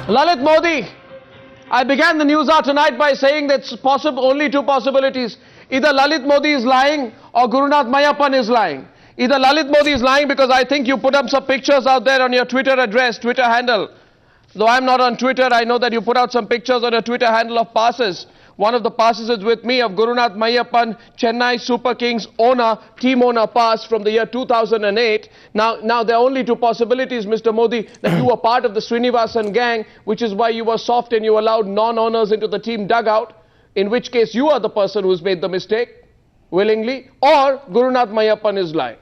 Lalit Modi, I began the news hour tonight by saying that it's possible, only two possibilities. Either Lalit Modi is lying or Gurunath Mayapan is lying. Either Lalit Modi is lying because I think you put up some pictures out there on your Twitter address, Twitter handle. Though I'm not on Twitter, I know that you put out some pictures on your Twitter handle of passes. One of the passes is with me of Gurunath Mayapan, Chennai Super Kings owner, team owner pass from the year 2008. Now there are only two possibilities, Mr. Modi, that you were part of the Srinivasan gang, which is why you were soft and you allowed non-owners into the team dugout, in which case you are the person who's made the mistake, willingly, or Gurunath Mayapan is lying.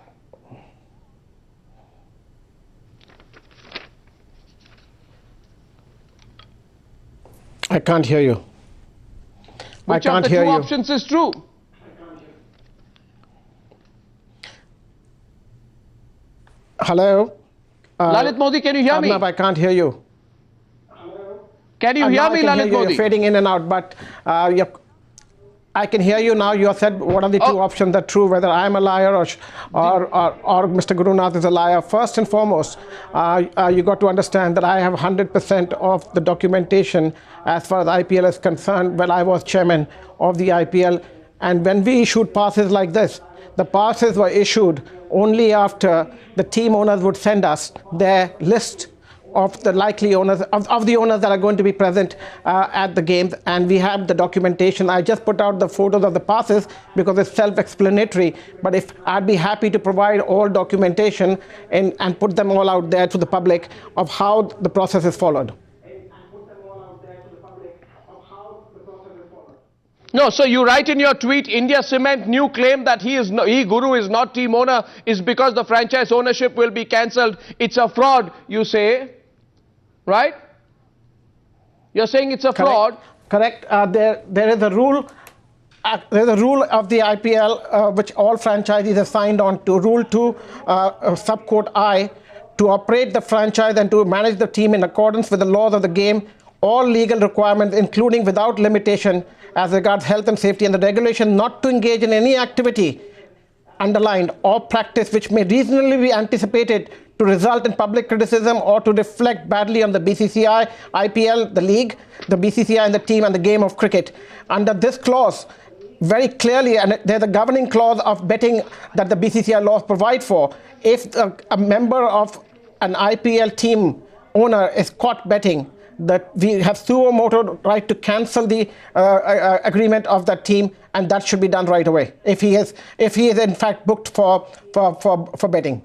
I can't hear you. Which I can't of the hear two you. options is true? Hello? Lalit Modi, can you hear me? Arnab, I can't hear you. Can you hear Now me, I can hear Lalit you. Modi? You're fading in and out, but I can hear you now. You have said what are the two options that are true, whether I'm a liar or Mr. Gurunath is a liar. First and foremost, you got to understand that I have 100% of the documentation as far as IPL is concerned when I was chairman of the IPL. And when we issued passes like this, the passes were issued only after the team owners would send us their list of the likely owners, of the owners that are going to be present at the games, and we have the documentation. I just put out the photos of the passes because it's self-explanatory, but if I'd be happy to provide all documentation and put them all out there to the public of how the process is followed. No, so you write in your tweet, India Cement new claim that Guru is not team owner is because the franchise ownership will be cancelled. It's a fraud, you say, right? You're saying it's a fraud. Correct. There is a rule. There's a rule of the IPL which all franchisees have signed on to. Rule 2, subquote I, to operate the franchise and to manage the team in accordance with the laws of the game, all legal requirements, including without limitation as regards health and safety, and the regulation not to engage in any activity underlined or practice which may reasonably be anticipated to result in public criticism or to reflect badly on the BCCI, IPL, the league, the BCCI and the team and the game of cricket. Under this clause, very clearly, and there's a governing clause of betting that the BCCI laws provide for. If a member of an IPL team owner is caught betting, that we have suo moto right to cancel the agreement of that team, and that should be done right away if he is in fact booked for betting.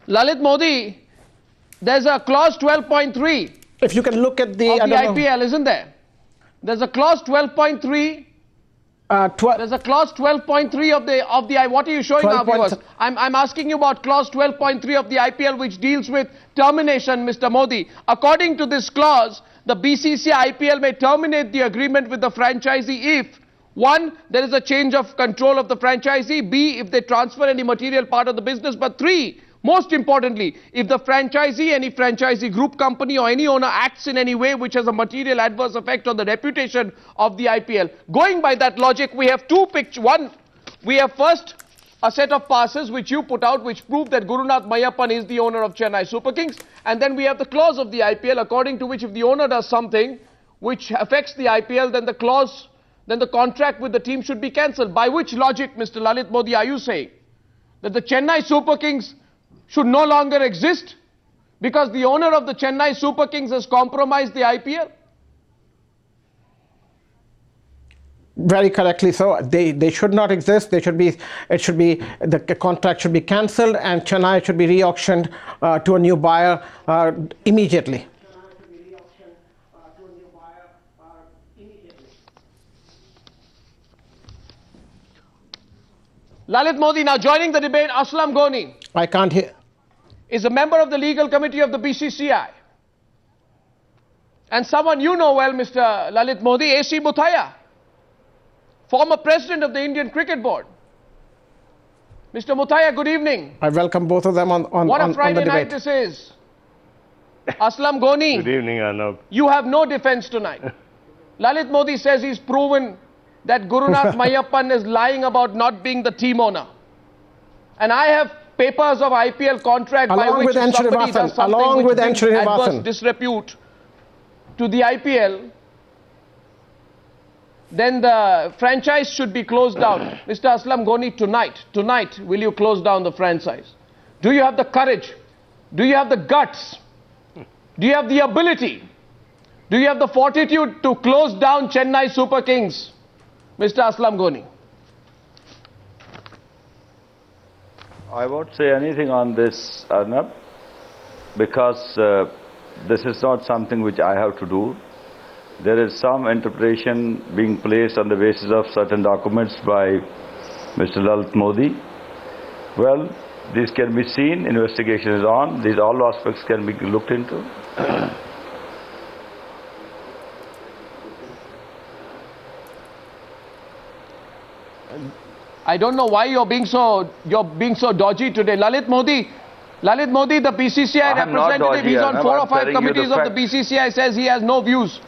Lalit Modi, there's a clause 12.3. If you can look at the IPL, isn't there? There's a clause 12.3. There's a clause 12.3 of the what are you showing now, viewers? I'm asking you about clause 12.3 of the IPL, which deals with termination, Mr. Modi. According to this clause, the BCCI IPL may terminate the agreement with the franchisee if 1, there is a change of control of the franchisee, B, if they transfer any material part of the business, but 3, most importantly, if the franchisee, any franchisee group company or any owner acts in any way which has a material adverse effect on the reputation of the IPL. Going by that logic, we have two pictures. One, we have first a set of passes which you put out which prove that Gurunath Mayapan is the owner of Chennai Super Kings, and then we have the clause of the IPL according to which if the owner does something which affects the IPL, then the contract with the team should be cancelled. By which logic, Mr. Lalit Modi, are you saying that the Chennai Super Kings should no longer exist because the owner of the Chennai Super Kings has compromised the IPL? Very correctly so. They should not exist. The contract should be cancelled and Chennai should be re-auctioned to a new buyer immediately. Lalit Modi, now joining the debate, Aslam Ghani. I can't hear. Is a member of the legal committee of the BCCI. And someone you know well, Mr. Lalit Modi, AC Muthaiya, former president of the Indian Cricket Board. Mr. Muthaiya, good evening. I welcome both of them on the debate. What a Friday night this is. Aslam Ghani. Good evening, Arnab. You have no defense tonight. Lalit Modi says he's proven that Gurunath Mayapan is lying about not being the team owner. And I have papers of IPL contract by Along which with N somebody does Srinivasan, something along which with N brings adverse Srinivasan. disrepute to the IPL, then the franchise should be closed down. Mr. Aslam Ghani, tonight, will you close down the franchise? Do you have the courage? Do you have the guts? Do you have the ability? Do you have the fortitude to close down Chennai Super Kings, Mr. Aslam Ghani? I won't say anything on this, Arnab, because this is not something which I have to do. There is some interpretation being placed on the basis of certain documents by Mr. Lalit Modi. Well, this can be seen, investigation is on, these all aspects can be looked into. I don't know why you're being so dodgy today. Lalit Modi, the BCCI representative, he's on 4 or 5 committees of the BCCI, says he has no views.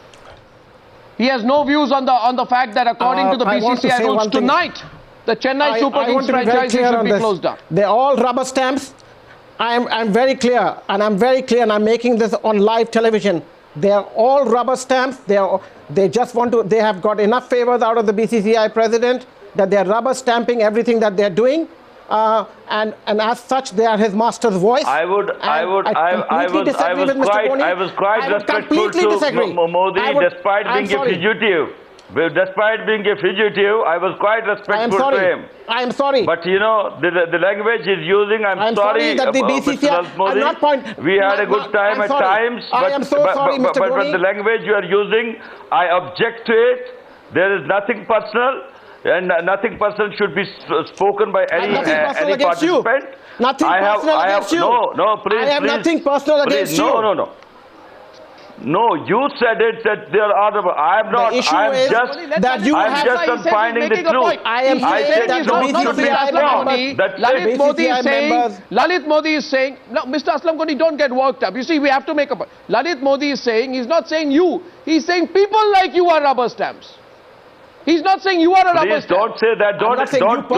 He has no views on the fact that according to the BCCI rules tonight, the Chennai Super Kings franchise should be closed down. They're all rubber stamps. I'm very clear, and I'm making this on live television. They are all rubber stamps. They just want to. They have got enough favors out of the BCCI president that they are rubber stamping everything that they're doing, and as such, they are his master's voice. I was quite respectful to Modi, despite being a fugitive. Despite being a fugitive, I was quite respectful to him. I am sorry. But you know, the language he's using, I'm sorry that the BCCI, Mr. Modi. We had a good time at times, but the language you are using, I object to it. There is nothing personal, and nothing personal should be spoken by any participant. Nothing personal against you. No, please. I have nothing personal against you. No. No, you said it that there are. I'm not. The issue is that you I'm just finding the truth. I am saying that the BCCI members. Lalit Modi is saying. No, Mr. Aslam Ghani, don't get worked up. You see, we have to make a point. Lalit Modi is saying. He's not saying you. He's saying people like you are rubber stamps. He's not saying you are a rubber stamp. Please don't say that. Don't include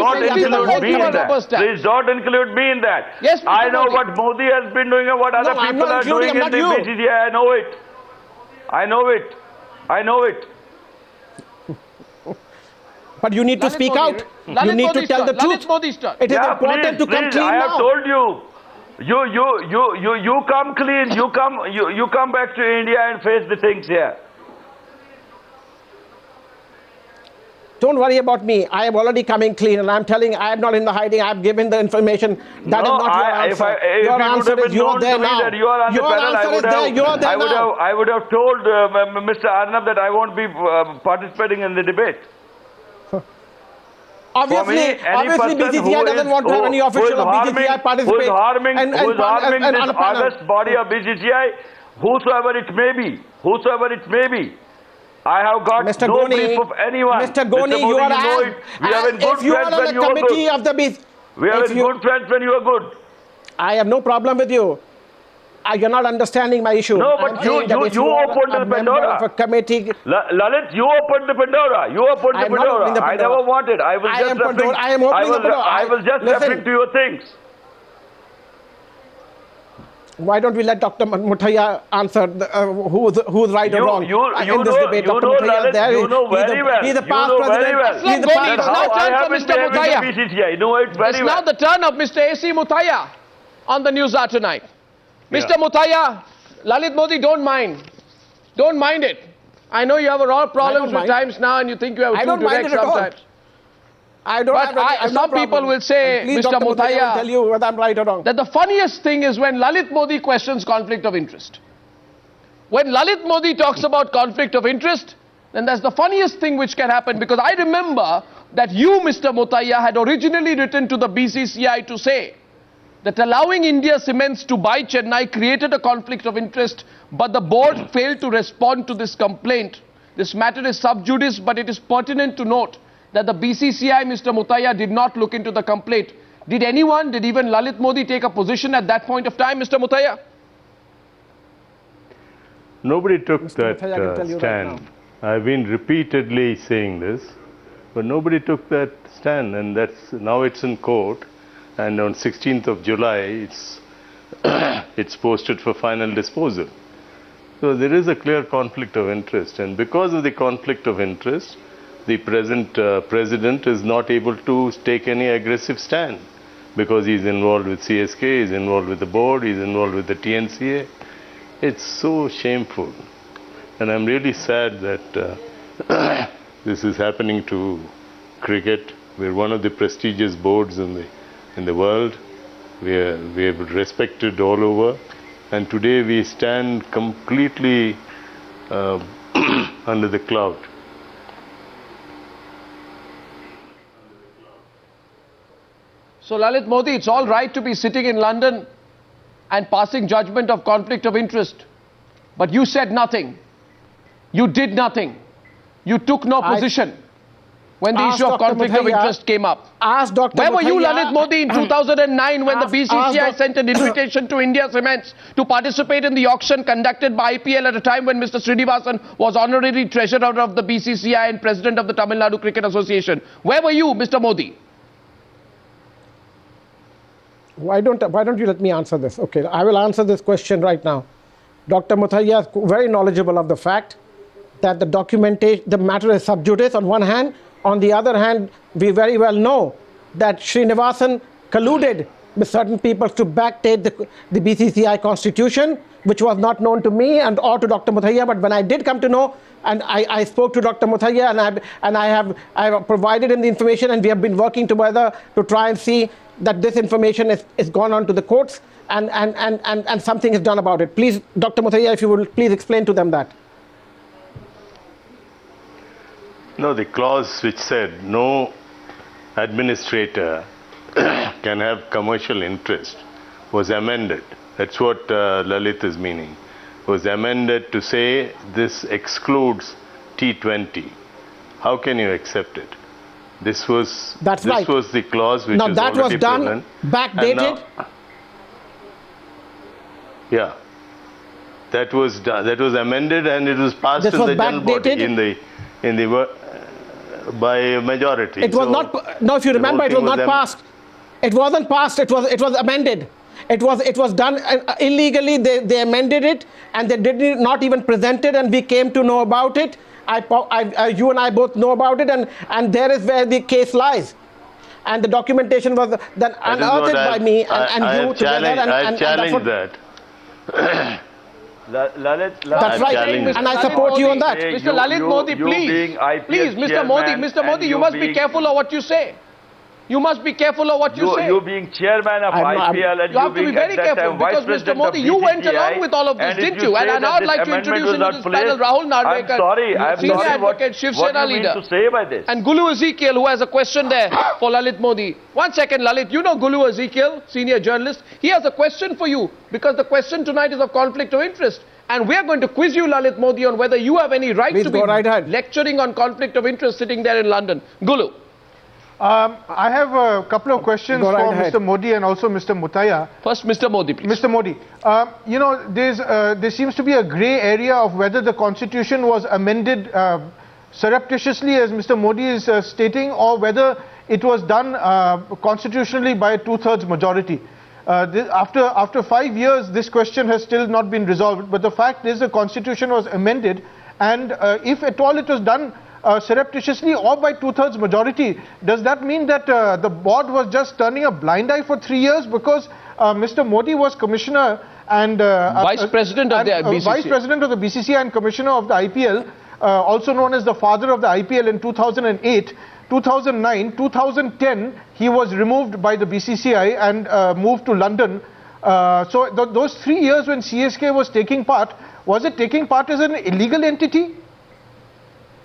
me in that. Please don't include me in that. Yes, I know what Modi has been doing and what other people are doing in the BCCI. I know it. I know it. But you need to speak out. You need to tell the truth. It is important to come clean now. I have told you. You come clean. You come back to India and face the things here. Don't worry about me. I am already coming clean, and I'm telling. I am not in the hiding. I have given the information. That is not your answer. Your answer is you're there now. Your answer is there. You're there now. I would have told Mr. Arnab that I won't be participating in the debate. Obviously, BCCI doesn't want to have any official of BCCI participate. Who is harming this august body of BCCI? Whosoever it may be. I have got no brief of anyone. Mr. Ghani, you are as we have been good friends when you were good. We have been good friends when you were good. I have no problem with you. You're not understanding my issue. No, but you opened the Pandora. Of a committee. Lalit, you opened the Pandora. I never wanted. I was just referring to your things. Why don't we let Dr. Muthaiya answer who's right or wrong in this debate? Dr. Muthaiya there. You know very well. He's the past president. He's the past president. It's now the turn of Mr. A.C. Muthaiya on the Newshour tonight. Mr. Muthaiya, Lalit Modi, don't mind. Don't mind it. I know you have a lot of problems with times now and you think you have too direct sometimes. Some people will say, Mr. Muthaiya, tell you whether I'm right or wrong. That the funniest thing is when Lalit Modi questions conflict of interest. When Lalit Modi talks about conflict of interest, then that's the funniest thing which can happen, because I remember that you, Mr. Muthaiya, had originally written to the BCCI to say that allowing India Cements to buy Chennai created a conflict of interest, but the board failed to respond to this complaint. This matter is sub judice, but it is pertinent to note that the BCCI, Mr. Muthaiya, did not look into the complaint. Did even Lalit Modi take a position at that point of time, Mr. Muthaiya? Nobody took that stand. I've been repeatedly saying this, but nobody took that stand, and now it's in court. and on 16th of July, it's posted for final disposal. So there is a clear conflict of interest, and because of the conflict of interest, the present president is not able to take any aggressive stand, because he's involved with CSK, he's involved with the board, he's involved with the TNCA. It's so shameful, and I'm really sad that this is happening to cricket. We're one of the prestigious boards in the world. We are respected all over, and today we stand completely under the cloud. So Lalit Modi, it's all right to be sitting in London and passing judgment of conflict of interest, but you said nothing. You did nothing. You took no position when the issue of conflict of interest came up. Ask Dr. Where were you, Lalit Modi, in 2009 when the BCCI sent an invitation to India Cements to participate in the auction conducted by IPL at a time when Mr. Srinivasan was honorary treasurer of the BCCI and president of the Tamil Nadu Cricket Association? Where were you, Mr. Modi? Why don't you let me answer this? Okay, I will answer this question right now. Dr. Muthaiya is very knowledgeable of the fact that the matter is sub judice on one hand. On the other hand, we very well know that Srinivasan colluded with certain people to backdate the BCCI constitution, which was not known to me or to Dr. Muthaiya. But when I did come to know, and I spoke to Dr. Muthaiya, and I have provided him the information, and we have been working together to try and see that this information is gone on to the courts, and something is done about it. Please, Dr. Muthaiya, if you will please explain to them that. No, the clause which said no administrator can have commercial interest was amended. That's what Lalit is meaning. Was amended to say this excludes T20. How can you accept it? This was the clause which was that was already done, present. backdated. Yeah, that was done. That was amended, and it was passed in the general body by a majority. It was not. No, if you remember, it was not passed. It wasn't passed. It was amended. It was done illegally. They amended it, and they did not even present it, and we came to know about it. You and I both know about it, and there is where the case lies. And the documentation was then unearthed by me and you together. I challenge that. That's right, and I support you on that. Mr. Lalit Modi, please, Mr. Modi, you must be careful of what you say. You must be careful of what you say. You being chairman of IPL and you have to be very careful, because Mr. Modi, you went along with all of this, didn't you? And now I'd like to introduce into this panel Rahul Narvekar, senior advocate, Shiv Sena leader, to say by this? and Gulu Ezekiel, who has a question there for Lalit Modi. 1 second, Lalit. You know Gulu Ezekiel, senior journalist. He has a question for you, because the question tonight is of conflict of interest. And we are going to quiz you, Lalit Modi, on whether you have any right to be lecturing on conflict of interest sitting there in London. Gulu. I have a couple of questions for Mr. Modi and also Mr. Muthaiya. First, Mr. Modi, please. Mr. Modi, you know, there seems to be a grey area of whether the constitution was amended surreptitiously, as Mr. Modi is stating, or whether it was done constitutionally by a two-thirds majority. After 5 years, this question has still not been resolved. But the fact is, the constitution was amended, and if at all it was done surreptitiously or by two-thirds majority, does that mean that the board was just turning a blind eye for 3 years? Because Mr. Modi was commissioner and vice president of the BCCI. Vice president of the BCCI and commissioner of the IPL, also known as the father of the IPL in 2008. 2009, 2010, he was removed by the BCCI and moved to London. So those 3 years when CSK was taking part, was it taking part as an illegal entity?